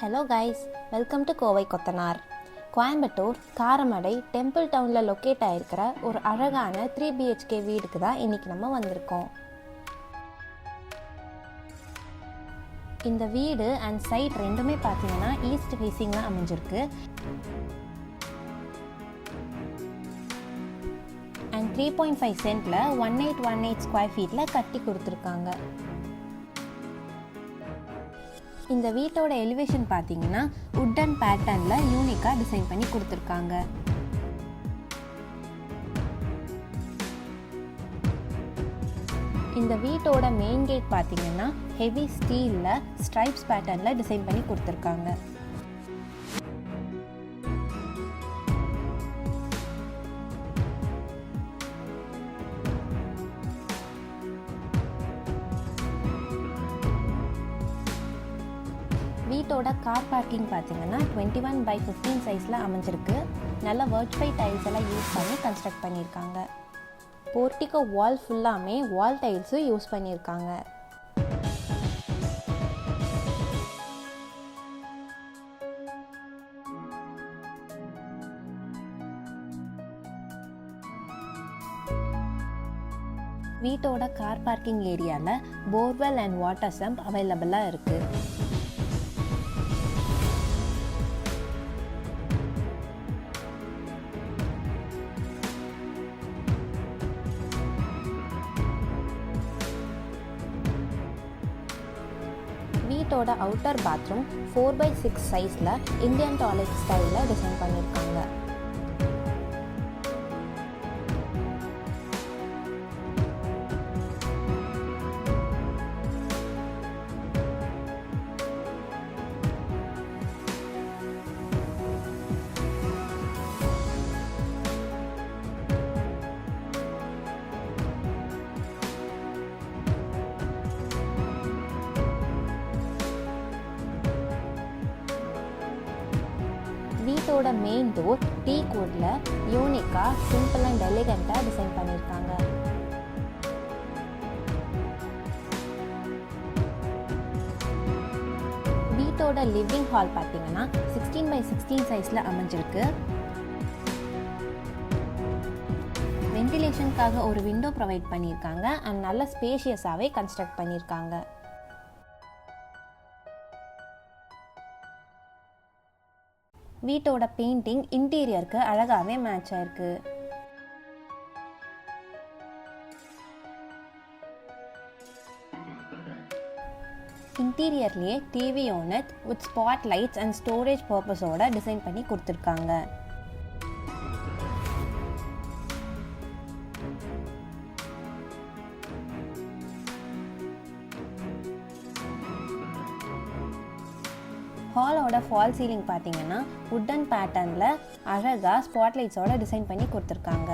Hello guys, welcome to Kovai கொத்தனார். Coimbatore Karamadai temple டவுனில் locate ஆகிருக்கிற ஒரு அழகான 3 BHK வீடுக்கு தான் இன்றைக்கி நம்ம வந்திருக்கோம். இந்த வீடு அண்ட் சைட் ரெண்டுமே பார்த்தீங்கன்னா ஈஸ்ட் ஃபேஸிங்கில் அமைஞ்சிருக்கு. அண்ட் 3.5 சென்ட்டில் 1818 ஸ்கொயர் ஃபீட்டில் கட்டி கொடுத்துருக்காங்க. இந்த வீட்டோட எலிவேஷன் பார்த்தீங்கன்னா உட்டன் பேட்டர்னில் யூனிக்காக டிசைன் பண்ணி கொடுத்துருக்காங்க. இந்த வீட்டோட மெயின் கேட் பார்த்தீங்கன்னா ஹெவி ஸ்டீலில் ஸ்ட்ரைப்ஸ் பேட்டர்னில் டிசைன் பண்ணி கொடுத்துருக்காங்க. வீட்டோட கார் பார்க்கிங் பார்த்தீங்கன்னா 21/15 சைஸில் அமைஞ்சிருக்கு. நல்ல வெர்டிஃபை டைல்ஸ் எல்லாம் யூஸ் பண்ணி கன்ஸ்ட்ரக்ட் பண்ணியிருக்காங்க. போர்ட்டிகோ வால் ஃபுல்லாமே வால் டைல்ஸும் யூஸ் பண்ணியிருக்காங்க. வீட்டோட கார் பார்க்கிங் ஏரியாவில் போர்வெல் அண்ட் வாட்டர் சம்ப் அவைலபிளாக இருக்குது. வீட்டோட அவுட்டர் பாத்ரூம் 4/6 சைஸில் இந்தியன் டாய்லெட் ஸ்டைலில் டிசைன் பண்ணியிருக்காங்க. வீட்டோட மெயின் டோர் டீக் வுட்ல யூனிக்கா சிம்பிள் அண்ட் எலிகண்டா டிசைன் பண்ணியிருக்காங்க. வீட்டோட லிவிங் ஹால் பார்த்தீங்கன்னா 16/16 சைஸ்ல அமைஞ்சிருக்கு. வென்டிலேஷனுக்காக ஒரு விண்டோ ப்ரொவைட் பண்ணியிருக்காங்க அண்ட் நல்ல ஸ்பேஷியஸாகவே கன்ஸ்ட்ரக்ட் பண்ணியிருக்காங்க. வீட்டோட பெயிண்டிங் இன்டீரியருக்கு அழகாகவே மேட்ச் ஆயிருக்கு. இன்டீரியர்லேயே TV unit with spot lights and storage பர்பஸோட டிசைன் பண்ணி கொடுத்துருக்காங்க. ஹாலோட ஃபால் சீலிங் பார்த்தீங்கன்னா உட்டன் பேட்டர்னில் அழகாக ஸ்பாட்லைட்ஸோட டிசைன் பண்ணி கொடுத்துருக்காங்க.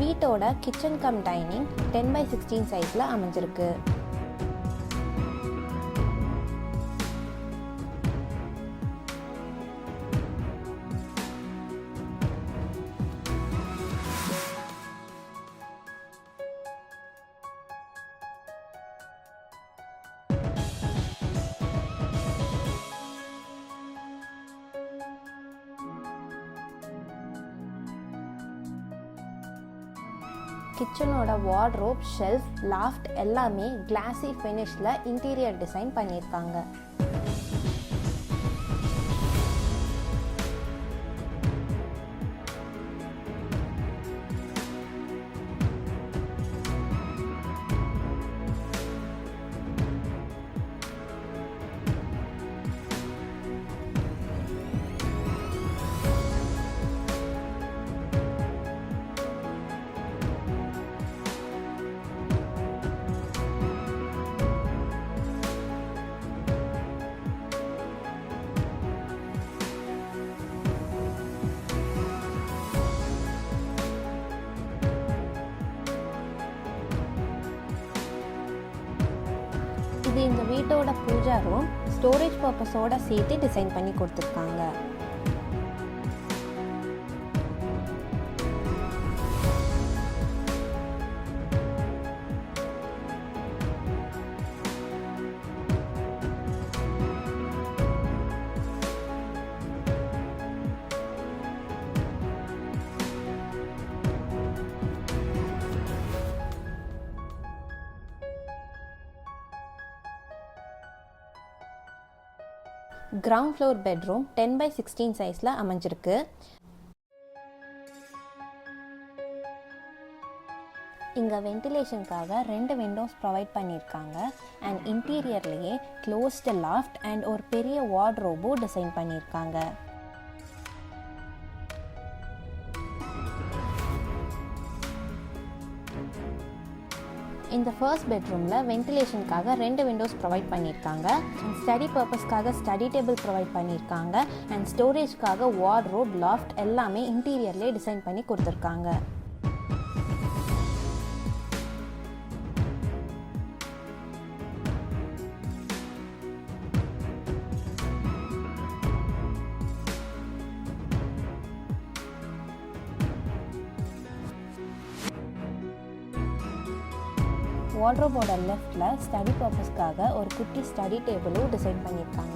வீட்டோட கிச்சன் கம் டைனிங் 10/16 சைஸில் அமைஞ்சிருக்கு. கிச்சனோட வார்ட்ரோப், ஷெல்ஃப், லாஃப்ட் எல்லாமே கிளாசி ஃபினிஷில் இன்டீரியர் டிசைன் பண்ணியிருக்காங்க. இது இந்த வீட்டோட பூஜா ரூம். ஸ்டோரேஜ் பர்பஸோட சேர்த்து டிசைன் பண்ணி கொடுத்துருக்காங்க. கிரவுண்ட் ஃப்ளோர் பெட்ரூம் 10x16 சைஸில் அமைஞ்சிருக்கு. இங்கே வென்டிலேஷனுக்காக 2 விண்டோஸ் ப்ரொவைட் பண்ணியிருக்காங்க. அண்ட் இன்டீரியர்லேயே க்ளோஸ்டு லாஃப்ட் அண்ட் ஒரு பெரிய வார்ட்ரோபும் டிசைன் பண்ணியிருக்காங்க. இந்த ஃபர்ஸ்ட் பெட்ரூமில் வென்டிலேஷனுக்காக 2 விண்டோஸ் ப்ரொவைட் பண்ணியிருக்காங்க. ஸ்டடி பர்பஸ்க்காக ஸ்டடி டேபிள் ப்ரொவைட் பண்ணியிருக்காங்க. அண்ட் ஸ்டோரேஜ்க்காக வார்ட்ரோப், லாஃப்ட் எல்லாமே இன்டீரியர்லேயே டிசைன் பண்ணி கொடுத்துருக்காங்க. வார்ட்ரோபோட லெஃப்டில் ஸ்டடி பர்பஸ்க்காக ஒரு குட்டி ஸ்டடி டேபிளும் டிசைன் பண்ணியிருக்காங்க.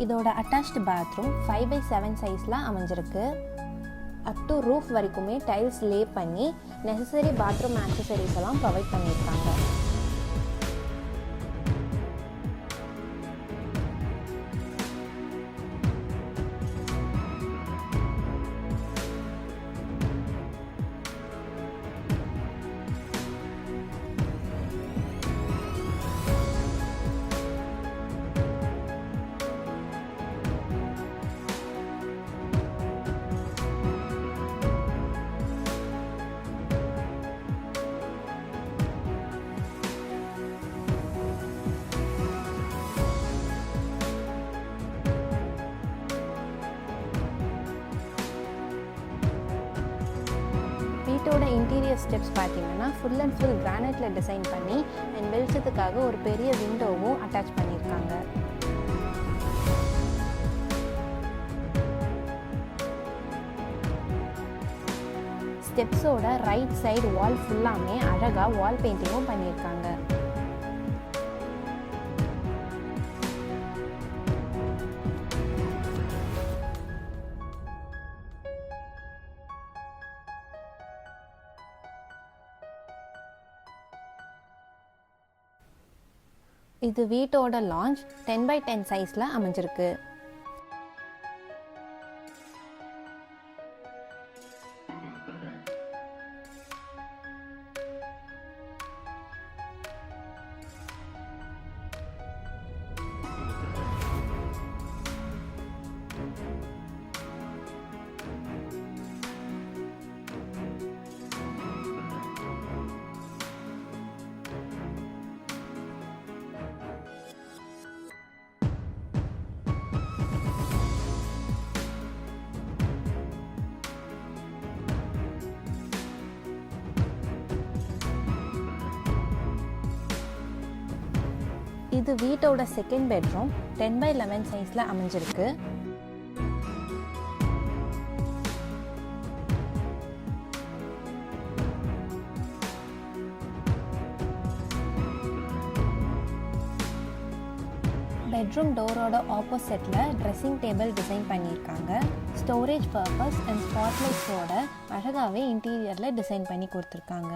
இதோட அட்டாச்டு பாத்ரூம் 5x7 சைஸில் அமைஞ்சிருக்கு. அப் டு ரூஃப் வரைக்குமே டைல்ஸ் லே பண்ணி நெசசரி பாத்ரூம் ஆக்சசரிஸ் எல்லாம் ப்ரொவைட் பண்ணியிருக்காங்க. வீட்டோட இன்டீரியர் ஸ்டெப்ஸ் பார்த்தீங்கன்னா ஃபுல் அண்ட் ஃபுல் கிரானைட்டில் டிசைன் பண்ணி அண்ட் வெளிச்சத்துக்காக ஒரு பெரிய விண்டோவும் அட்டாச் பண்ணியிருக்காங்க. ஸ்டெப்ஸோட ரைட் சைடு வால் ஃபுல்லாமே அழகாக வால் பெயிண்டிங்கும் பண்ணியிருக்காங்க. இது வீட்டோட லான்ச் 10x10 சைஸில் அமைஞ்சிருக்கு. இது வீட்டோட செகண்ட் பெட்ரூம் 10x11 சைஸில் அமைஞ்சிருக்கு. பெட்ரூம் டோரோட ஆப்போசிட்டில் ட்ரெஸ்ஸிங் டேபிள் டிசைன் பண்ணியிருக்காங்க. ஸ்டோரேஜ் பர்பஸ் அண்ட் ஸ்பாட்லைட்ஸோட அழகாகவே இன்டீரியரில் டிசைன் பண்ணி கொடுத்துருக்காங்க.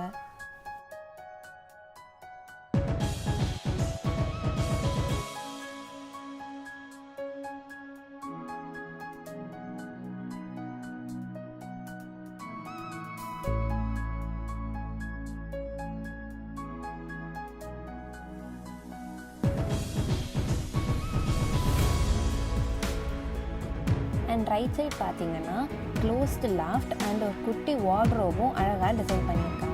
அண்ட் ரைட் சைட் பார்த்தீங்கன்னா க்ளோஸ்டு லாஃப்ட் அண்ட் ஒரு குட்டி வார்ட்ரோபும் அழகாக டிசைன் பண்ணியிருக்காங்க.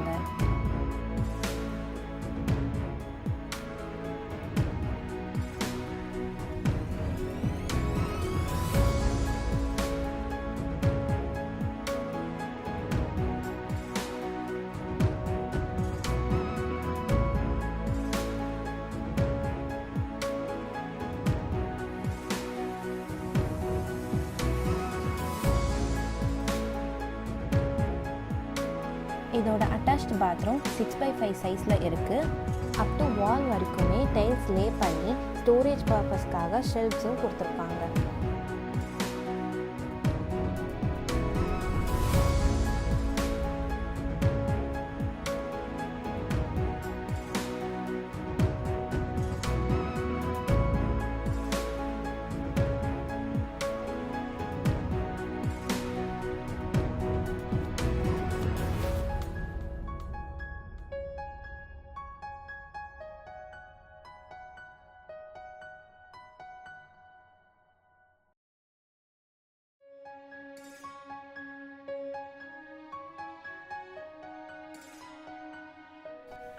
இதோட அட்டாச்டு பாத்ரூம் 6x5 சைஸில் இருக்குது. அப் டு வால் வரைக்குமே டைல்ஸ் லே பண்ணி ஸ்டோரேஜ் பர்பஸ்க்காக ஷெல்ஃப்ஸும் கொடுத்துருப்பாங்க.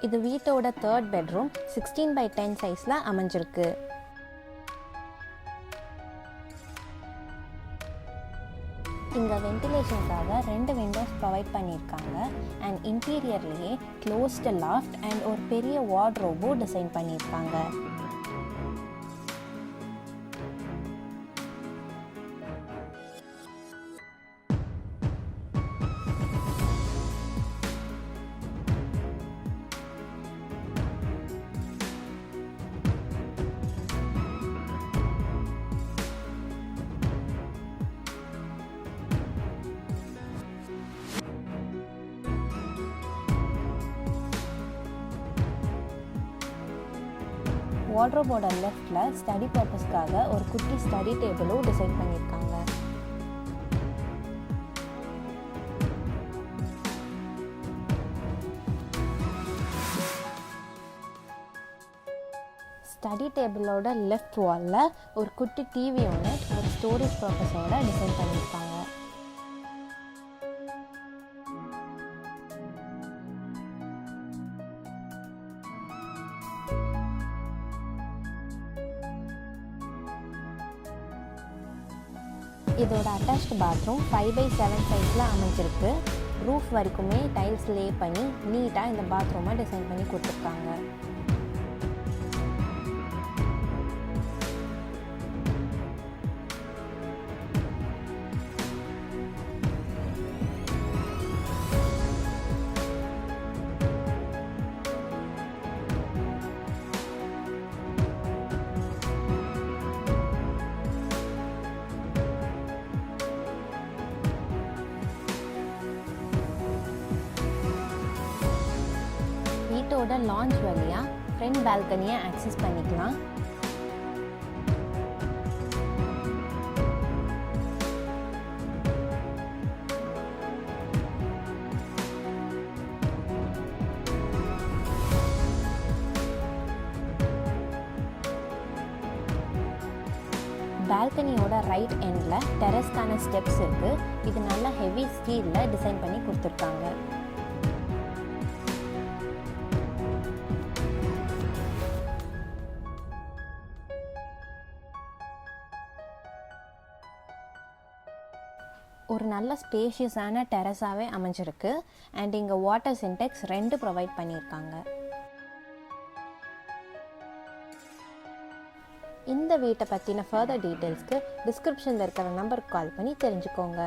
இது வீட்டோட 3rd பெட்ரூம் 16x10 சைஸில் அமைஞ்சிருக்கு. இங்கே வென்டிலேஷனுக்காக 2 விண்டோஸ் ப்ரொவைட் பண்ணியிருக்காங்க. அண்ட் இன்டீரியர்லேயே க்ளோஸ்டு லாஃப்ட் அண்ட் ஒரு பெரிய வார்ட்ரோபும் டிசைன் பண்ணியிருக்காங்க. வார்ட்ரோபோட லெஃப்டில் ஸ்டடி பர்பஸ்க்காக ஒரு குட்டி ஸ்டடி டேபிளும் டிசைன் பண்ணியிருக்காங்க. ஸ்டடி டேபிளோட லெஃப்ட் வாலில் ஒரு குட்டி டிவி யூனிட் ஒரு ஸ்டோரேஜ் பர்பஸோட டிசைன் பண்ணியிருக்காங்க. இதோட அட்டாச்டு பாத்ரூம் 5x7 சைஸில் அமைஞ்சிருக்கு. ரூஃப் வரைக்குமே டைல்ஸ் லே பண்ணி நீட்டாக இந்த பாத்ரூமை டிசைன் பண்ணி கொடுத்துருக்காங்க. வீட்டோட லான்ச் வழியாக ஃப்ரண்ட் பால்கனியை ஆக்சஸ் பண்ணிக்கலாம். பால்கனியோட ரைட் எண்டில் டெரஸ்க்கான ஸ்டெப்ஸ் இருக்குது. இது நல்லா ஹெவி ஸ்டீலில் டிசைன் பண்ணி கொடுத்துருக்காங்க. ஒரு நல்ல ஸ்பேஷியஸான டெரஸாகவே அமைஞ்சிருக்கு. அண்ட் இங்கே வாட்டர் சின்டெக்ஸ் 2 ப்ரொவைட் பண்ணியிருக்காங்க. இந்த வீட்டை பற்றின ஃபர்தர் டீட்டெயில்ஸ்க்கு டிஸ்கிரிப்ஷனில் இருக்கிற நம்பருக்கு கால் பண்ணி தெரிஞ்சுக்கோங்க.